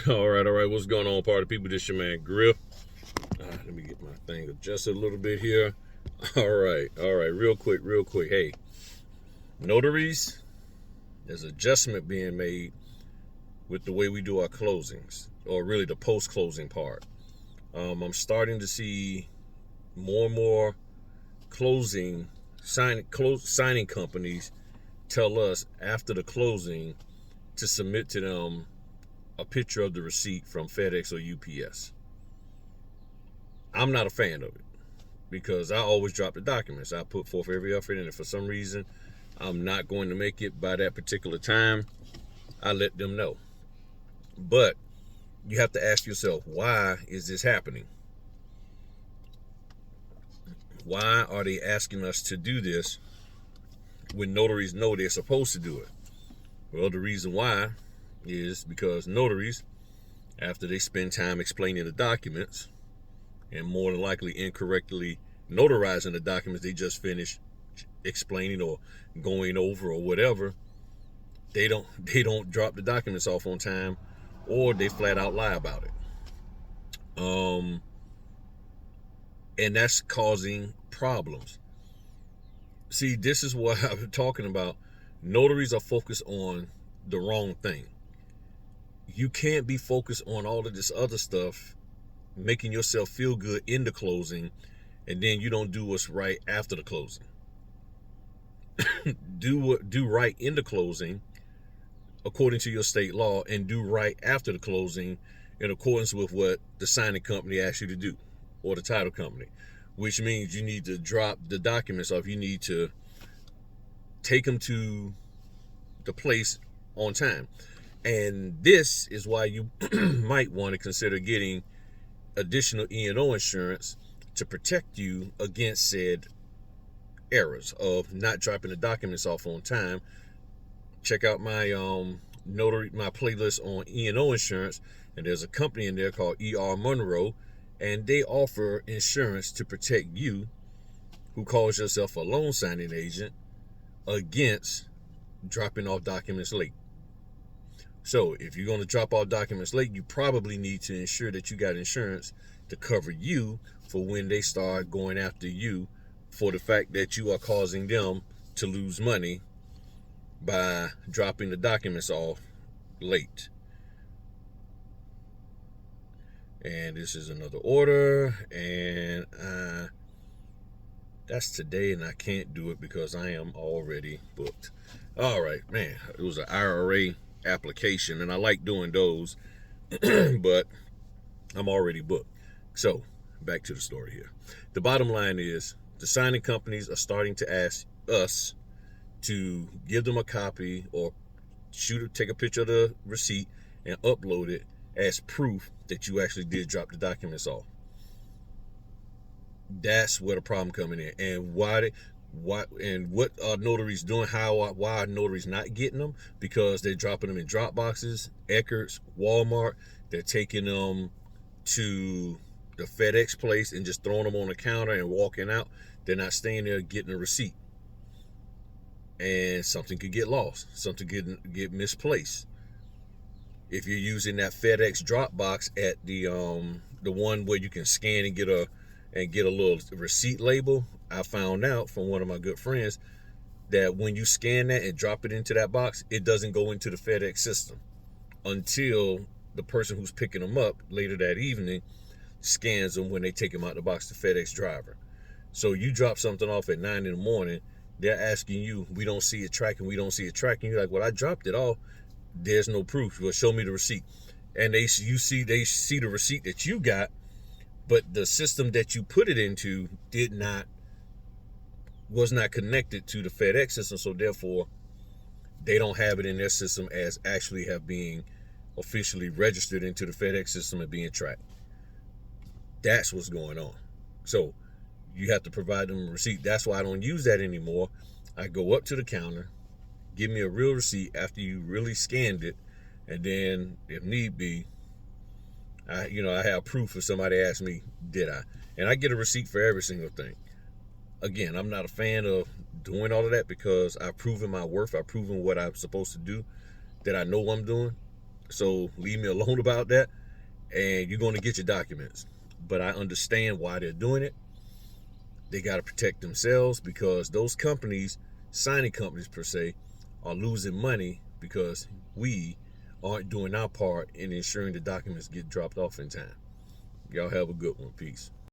All right, all right. What's going on, party people? This your man Griff. Let me get my thing adjusted a little bit here. All right. Real quick, real quick. Hey, notaries, there's adjustment being made with the way we do our closings, or really the post-closing part. I'm starting to see more and more signing companies tell us after the closing to submit to them a picture of the receipt from FedEx or UPS. I'm not a fan of it because I always drop the documents. I put forth every effort, and if for some reason I'm not going to make it by that particular time, I let them know. But you have to ask yourself, why is this happening? Why are they asking us to do this when notaries know they're supposed to do it? Well, the reason why is because notaries, after they spend time explaining the documents and more than likely incorrectly notarizing the documents they just finished explaining or going over or whatever, they don't drop the documents off on time, or they flat out lie about it. And that's causing problems. See, this is what I'm talking about. Notaries are focused on the wrong thing. You can't be focused on all of this other stuff, making yourself feel good in the closing, and then you don't do what's right after the closing. Do right in the closing according to your state law, and do right after the closing in accordance with what the signing company asks you to do, or the title company, which means you need to drop the documents off. You need to take them to the place on time. And this is why you might want to consider getting additional E&O insurance to protect you against said errors of not dropping the documents off on time. Check out my my playlist on E&O insurance, and there's a company in there called ER Monroe, and they offer insurance to protect you, who calls yourself a loan signing agent, against dropping off documents late. So if you're going to drop off documents late, you probably need to ensure that you got insurance to cover you for when they start going after you for the fact that you are causing them to lose money by dropping the documents off late. And this is another order, and that's today, and I can't do it because I am already booked. All right, man, it was an IRA application, and I like doing those, but I'm already booked. So back to the story here. The bottom line is the signing companies are starting to ask us to give them a copy or take a picture of the receipt and upload it as proof that you actually did drop the documents off. That's where the problem coming in. And what are notaries doing? Why are notaries not getting them? Because they're dropping them in drop boxes, Eckert's, Walmart. They're taking them to the FedEx place and just throwing them on the counter and walking out. They're not staying there getting a receipt. And something could get lost. Something could get misplaced. If you're using that FedEx drop box at the one where you can scan and get a little receipt label, I found out from one of my good friends that when you scan that and drop it into that box, it doesn't go into the FedEx system until the person who's picking them up later that evening scans them when they take them out the box, the FedEx driver. So you drop something off at 9 in the morning, they're asking you, we don't see it tracking. You're like, well, I dropped it off. There's no proof. Well, show me the receipt. And they see the receipt that you got, but the system that you put it into was not connected to the FedEx system, so therefore they don't have it in their system as actually have being officially registered into the FedEx system and being tracked. That's what's going on. So you have to provide them a receipt. That's why I don't use that anymore. I go up to the counter, give me a real receipt after you really scanned it, and then if need be, I have proof if somebody asks me, did I? And I get a receipt for every single thing. Again, I'm not a fan of doing all of that because I've proven my worth. I've proven what I'm supposed to do, that I know I'm doing. So leave me alone about that, and you're going to get your documents. But I understand why they're doing it. They got to protect themselves, because those companies, signing companies per se, are losing money because we aren't doing our part in ensuring the documents get dropped off in time. Y'all have a good one. Peace.